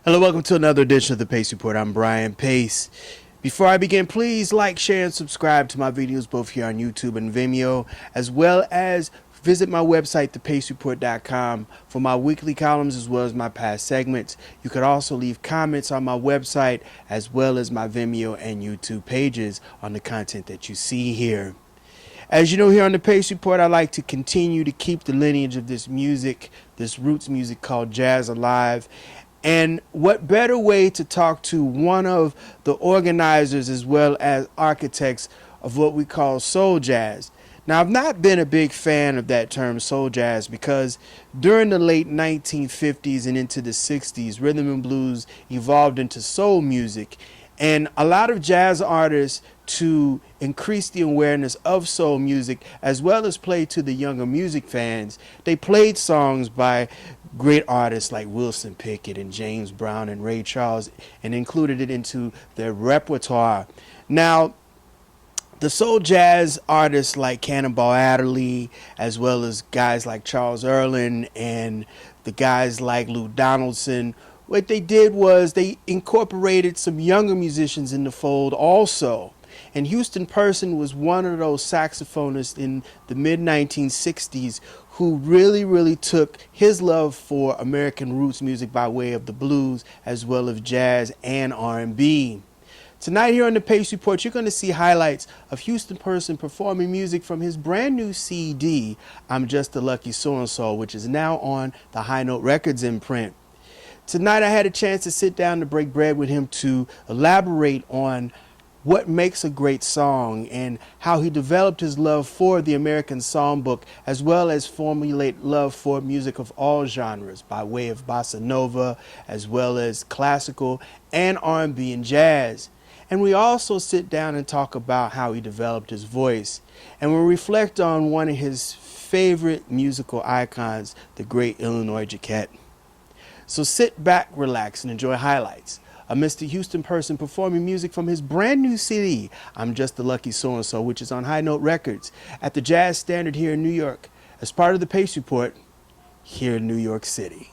Hello, welcome to another edition of the Pace Report. I'm Brian Pace. Before I begin, please like, share, and subscribe to my videos both here on YouTube and Vimeo, as well as visit my website, thepacereport.com, for my weekly columns as well as my past segments. You could also leave comments on my website as well as my Vimeo and YouTube pages on the content that you see here. As you know, here on the Pace Report, I like to continue to keep the lineage of this music, this roots music called jazz, alive. And what better way to talk to one of the organizers as well as architects of what we call soul jazz. Now, I've not been a big fan of that term soul jazz because during the late 1950s and into the 60s, rhythm and blues evolved into soul music. And a lot of jazz artists, to increase the awareness of soul music as well as play to the younger music fans, they played songs by great artists like Wilson Pickett and James Brown and Ray Charles and included it into their repertoire. Now, the soul jazz artists like Cannonball Adderley, as well as guys like Charles Earland and the guys like Lou Donaldson, what they did was they incorporated some younger musicians in the fold also. And Houston Person was one of those saxophonists in the mid-1960s who really took his love for American roots music by way of the blues as well as jazz and R&B. Tonight here on the Pace Report, you're going to see highlights of Houston Person performing music from his brand new CD, I'm Just a Lucky So-and-so, which is now on the High Note Records imprint. Tonight I had a chance to sit down to break bread with him to elaborate on what makes a great song and how he developed his love for the American songbook as well as formulate love for music of all genres by way of bossa nova as well as classical and R&B and jazz. And we also sit down and talk about how he developed his voice, and we'll reflect on one of his favorite musical icons, the great Illinois Jacquet. So sit back, relax, and enjoy highlights of Mr. Houston Person performing music from his brand new CD, I'm Just a Lucky So-and-so, which is on High Note Records at the Jazz Standard here in New York, as part of the Pace Report here in New York City.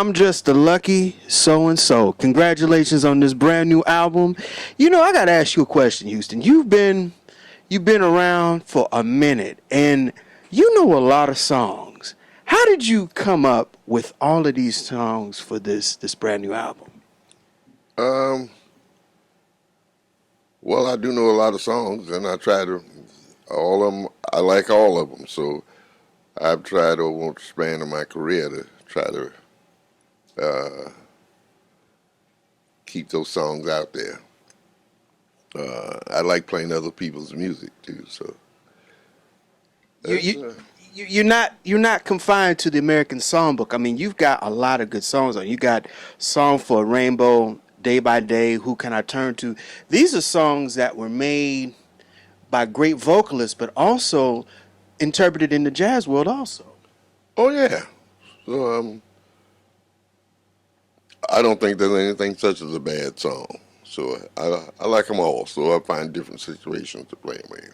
I'm just a lucky so-and-so. Congratulations on this brand new album. You know, I gotta ask you a question, Houston. You've been around for a minute, and you know a lot of songs. How did you come up with all of these songs for this brand new album? Well, I do know a lot of songs, and I try to all of them. I like all of them, so I've tried over the span of my career to try to keep those songs out there. I like playing other people's music too, so You're not confined to the American Songbook. I mean, you've got a lot of good songs on. You got "Song for a Rainbow," "Day by Day," "Who Can I Turn To." These are songs that were made by great vocalists, but also interpreted in the jazz world also. oh yeah. So I don't think there's anything such as a bad song. So I like them all. So I find different situations to play them in.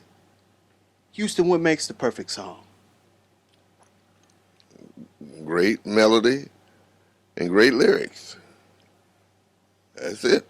Houston, what makes the perfect song? Great melody and great lyrics. That's it.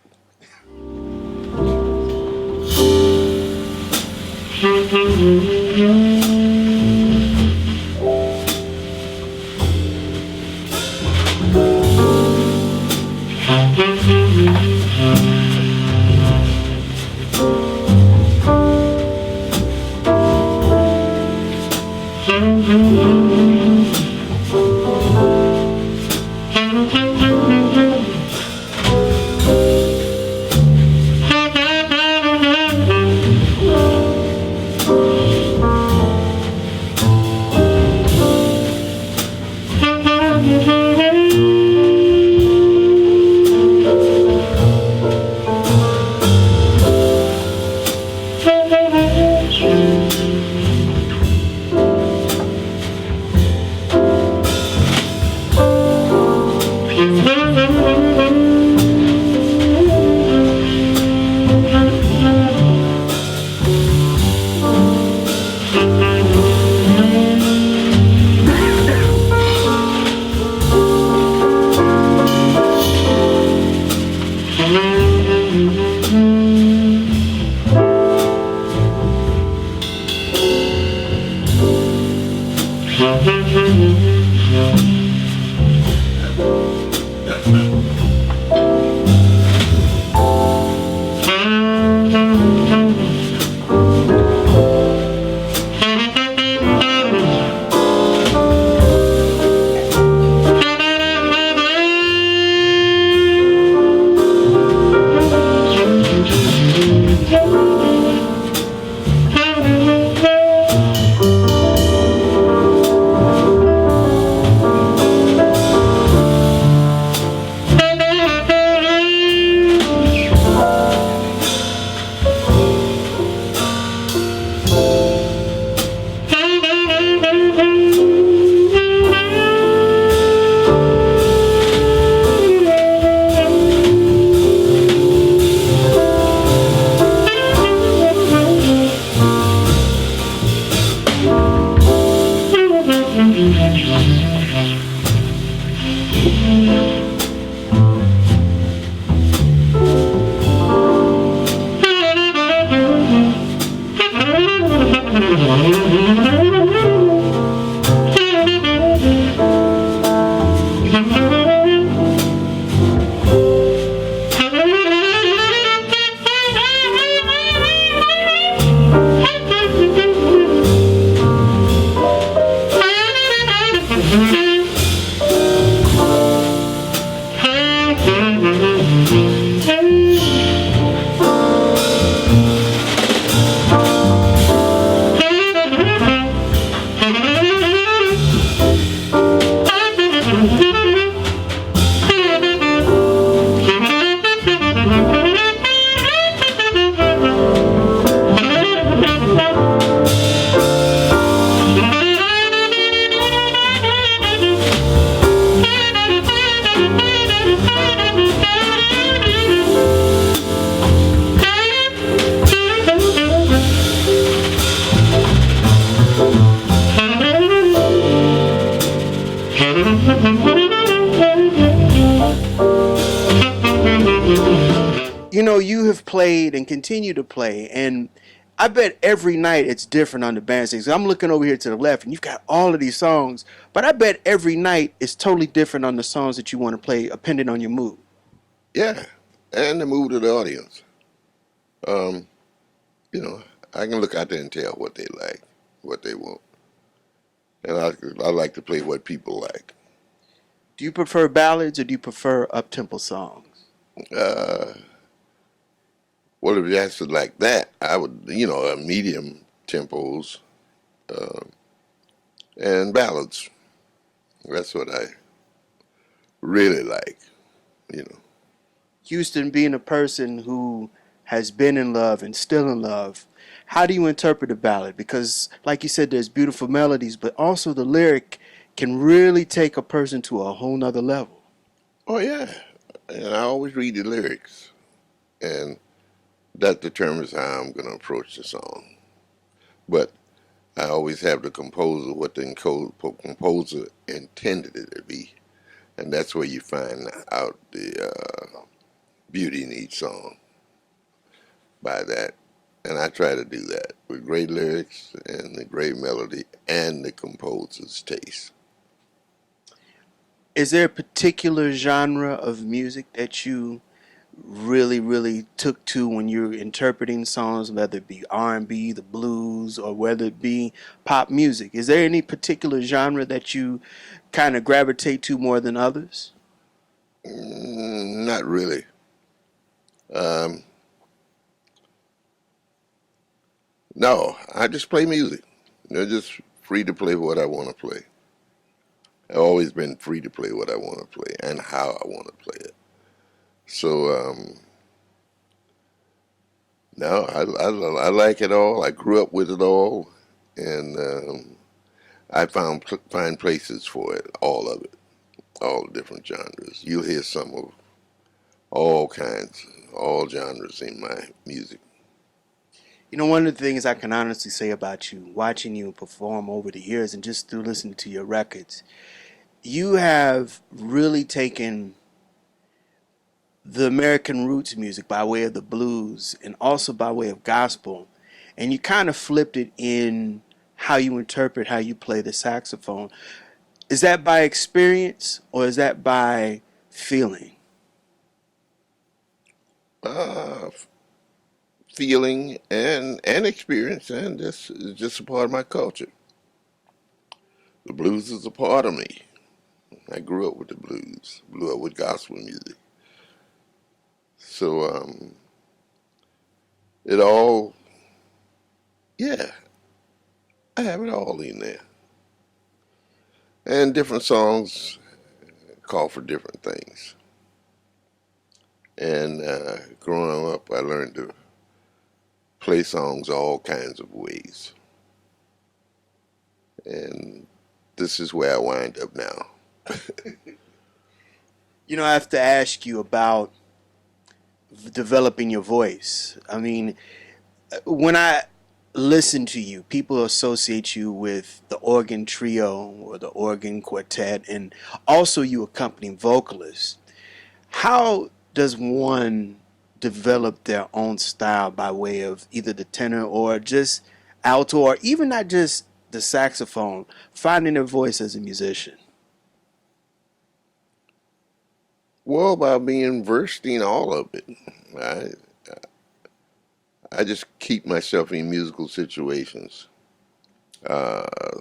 have played and continue to play, and I bet every night it's different on the bandstand. I'm looking over here to the left, and you've got all of these songs, but I bet every night it's totally different on the songs that you want to play, depending on your mood. Yeah, and the mood of the audience. Um, you know, I can look out there and tell what they like, what they want, and I like to play what people like. Do you prefer ballads or do you prefer up-tempo songs? Uh, well, if you asked it like that, I would, medium tempos and ballads. That's what I really like. You know. Houston, being a person who has been in love and still in love, how do you interpret a ballad? Because, like you said, there's beautiful melodies, but also the lyric can really take a person to a whole nother level. Oh yeah, and I always read the lyrics, and that determines how I'm going to approach the song. But I always have the composer what the composer intended it to be, and that's where you find out the beauty in each song by that. And I try to do that with great lyrics and the great melody and the composer's taste. Is there a particular genre of music that you really, really took to when you're interpreting songs, whether it be R&B, the blues, or whether it be pop music? Is there any particular genre that you kind of gravitate to more than others? Not really. Um, no, I just play music. Just free to play what I want to play. I've always been free to play what I want to play and how I want to play it. So, no, I like it all. I grew up with it all, and I find places for it, all of it, all the different genres. You'll hear some of all kinds, all genres in my music. You know, one of the things I can honestly say about you, watching you perform over the years and just through listening to your records, you have really taken the American roots music by way of the blues and also by way of gospel, and you kind of flipped it in how you interpret, how you play the saxophone. Is that by experience or is that by feeling? Uh, Feeling and experience, and this is just a part of my culture. The blues is a part of me. I grew up with the blues, grew up with gospel music. So it all, yeah, I have it all in there. And different songs call for different things. And growing up, I learned to play songs all kinds of ways. And this is where I wind up now. You know, I have to ask you about developing your voice. I mean, when I listen to you, people associate you with the organ trio or the organ quartet, and also you accompanying vocalists. How does one develop their own style by way of either the tenor or just alto, or even not just the saxophone, finding their voice as a musician? Well, by being versed in all of it, I I just keep myself in musical situations.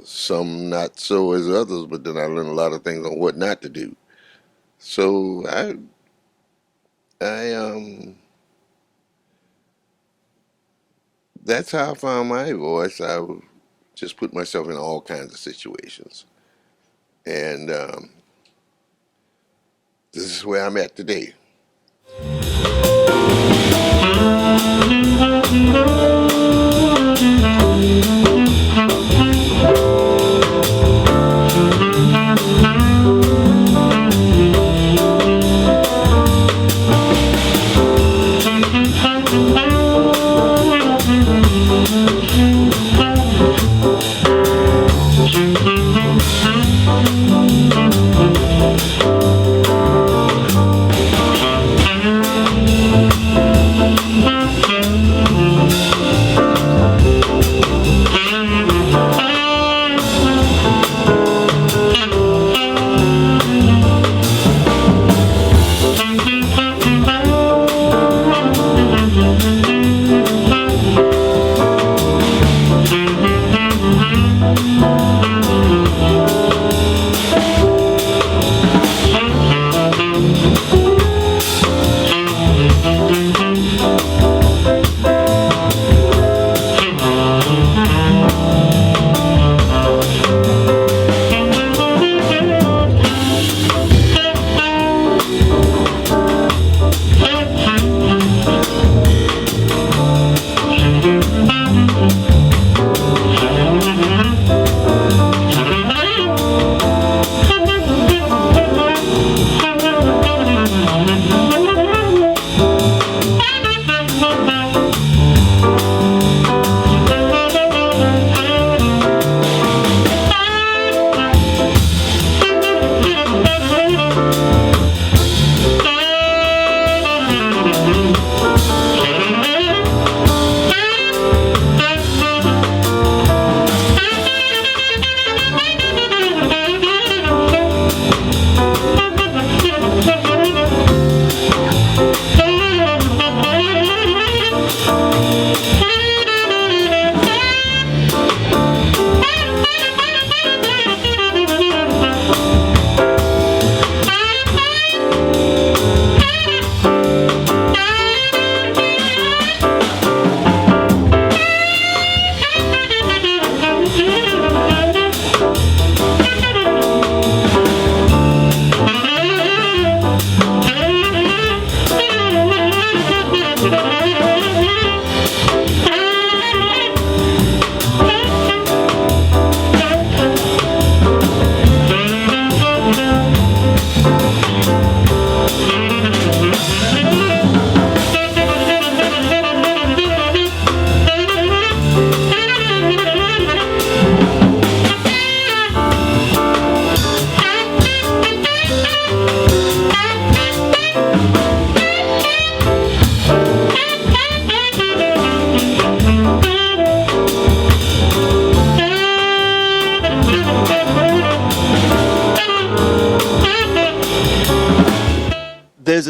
Some not so as others, but then I learn a lot of things on what not to do. So I that's how I found my voice. I would just put myself in all kinds of situations, and this is where I'm at today.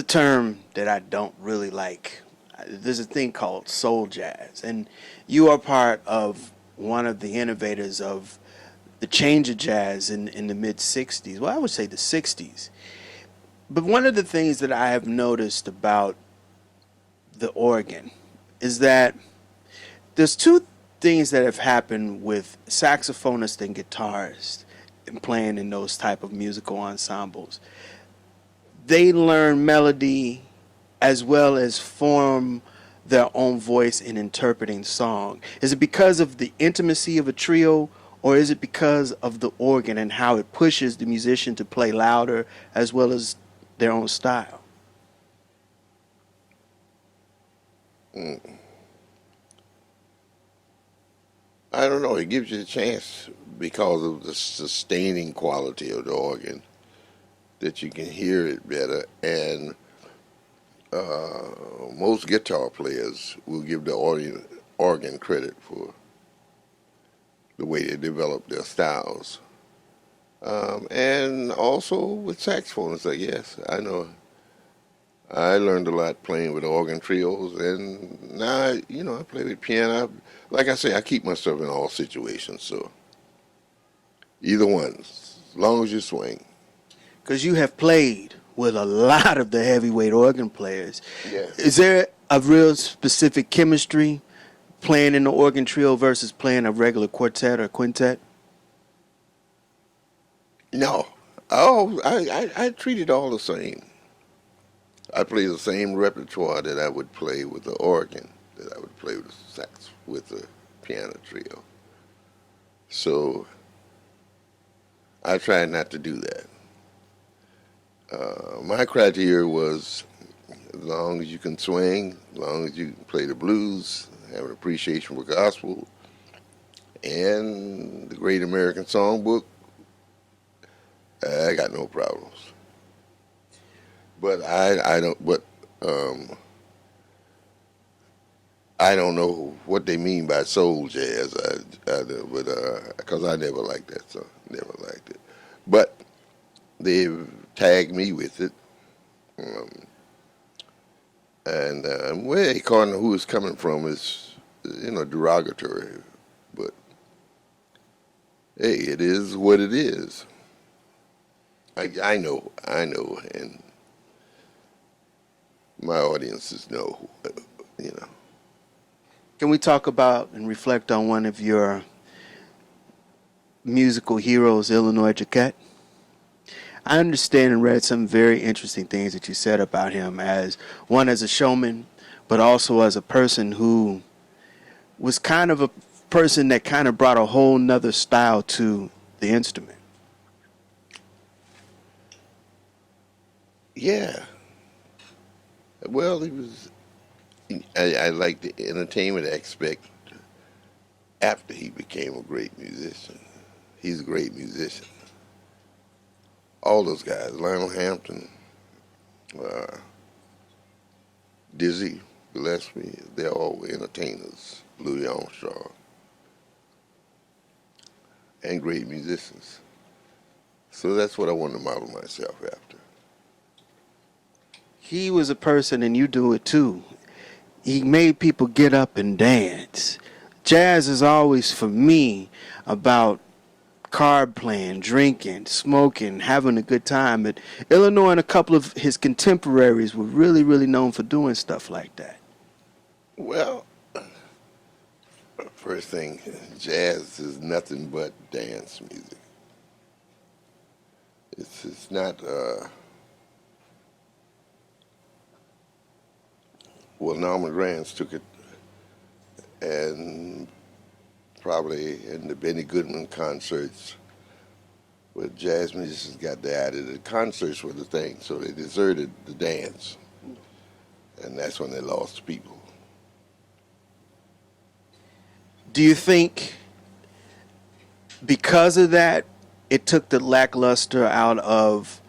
a term that I don't really like. There's a thing called soul jazz, and you are part of one of the innovators of the change of jazz in the mid 60s. Well, I would say the 60s. But one of the things that I have noticed about the organ is that there's two things that have happened with saxophonists and guitarists in playing in those type of musical ensembles. They learn melody as well as form their own voice in interpreting song. Is it because of the intimacy of a trio, or is it because of the organ and how it pushes the musician to play louder as well as their own style? Mm. I don't know. It gives you a chance because of the sustaining quality of the organ that you can hear it better. And most guitar players will give the organ credit for the way they develop their styles. And also with saxophones, I guess. I know I learned a lot playing with organ trios, and now, I play with piano. Like I say, I keep myself in all situations, so either one, as long as you swing. Because you have played with a lot of the heavyweight organ players. Yeah. Is there a real specific chemistry playing in the organ trio versus playing a regular quartet or quintet? No. Oh, I treat it all the same. I play the same repertoire that I would play with the organ, that I would play with the sax, with the piano trio. So I try not to do that. My criteria was as long as you can swing, as long as you can play the blues, have an appreciation for gospel, and the Great American Songbook, I got no problems. But I don't. But um, I don't know what they mean by soul jazz. But because I never liked that song, never liked it. But they've tagged me with it, um, and well, according to who it's coming from is derogatory. But hey, it is what it is. I know, and my audiences know, you know. Can we talk about and reflect on one of your musical heroes, Illinois Jacquet? I understand and read some very interesting things that you said about him as one as a showman, but also as a person who was kind of a person that kind of brought a whole nother style to the instrument. Yeah, well, he was. I like the entertainment aspect after he became a great musician. He's a great musician. All those guys, Lionel Hampton, uh, Dizzy Gillespie, they're all entertainers. Louis Armstrong, and great musicians. So that's what I want to model myself after. He was a person, and you do it too. He made people get up and dance. Jazz is always, for me, about card playing, drinking, smoking, having a good time. But Illinois and a couple of his contemporaries were really, really known for doing stuff like that. Well, first thing, jazz is nothing but dance music. It's not. Well, Norman Granz took it, and probably in the Benny Goodman concerts, where jazz musicians got that. The concerts were the thing, so they deserted the dance, and that's when they lost people. Do you think because of that, it took the lackluster out of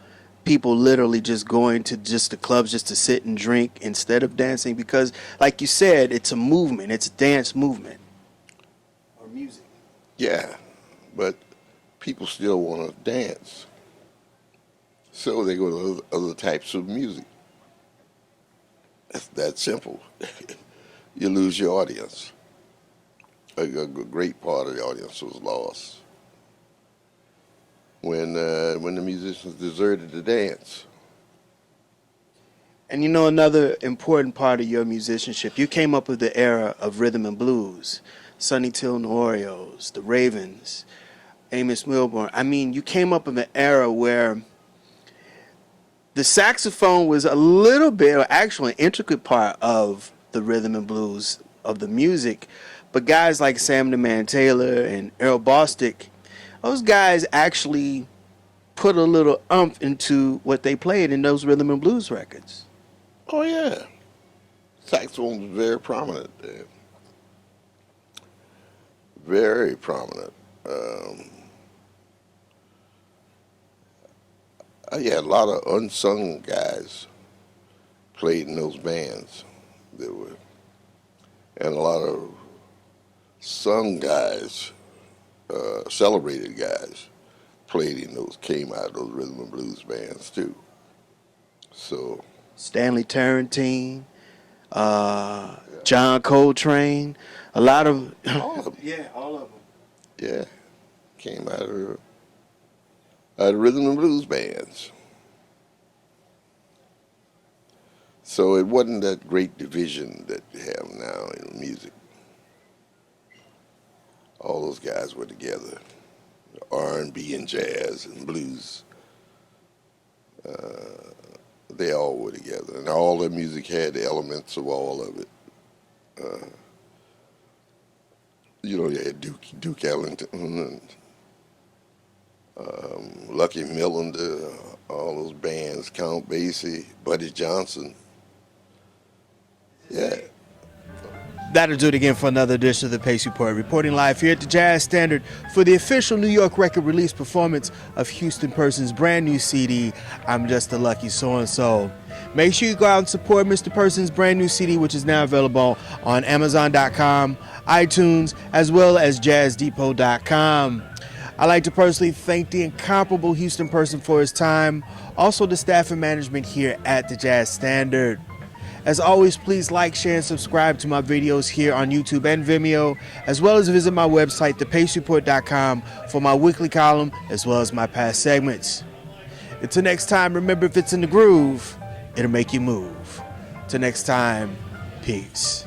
people literally just going to just the clubs just to sit and drink instead of dancing? Because, like you said, it's a movement, it's a dance movement or music. Yeah, but people still want to dance, so they go to other types of music. It's that simple. You lose your audience. A great part of the audience was lost when the musicians deserted the dance. And you know, another important part of your musicianship, you came up with the era of rhythm and blues, Sonny Till and the Oreos, the Ravens, Amos Milburn. I mean, you came up in an era where the saxophone was a little bit, or actually an intricate part of the rhythm and blues of the music. But guys like Sam the Man Taylor and Earl Bostic, those guys actually put a little umph into what they played in those rhythm and blues records. Oh yeah, saxophone was very prominent there. Very prominent. Um, yeah, a lot of unsung guys played in those bands. There were, and a lot of sung guys, celebrated guys, played in those, came out of those rhythm and blues bands too. So Stanley Tarantine, John Coltrane, a lot of all of them, yeah, all of them. yeah, came out of rhythm and blues bands. So it wasn't that great division that you have now in music. All those guys were together, R&B and jazz and blues. They all were together, and all their music had the elements of all of it. You know, you had Duke Ellington and Lucky Millinder, all those bands, Count Basie, Buddy Johnson. Yeah. That'll do it again for another edition of the Pace Report. Reporting live here at the Jazz Standard for the official New York record release performance of Houston Person's brand new CD, I'm Just a Lucky So-and-So. Make sure you go out and support Mr. Person's brand new CD, which is now available on Amazon.com, iTunes, as well as JazzDepot.com. I'd like to personally thank the incomparable Houston Person for his time, also the staff and management here at the Jazz Standard. As always, please like, share, and subscribe to my videos here on YouTube and Vimeo, as well as visit my website, thepacereport.com, for my weekly column, as well as my past segments. Until next time, remember, if it's in the groove, it'll make you move. Till next time, peace.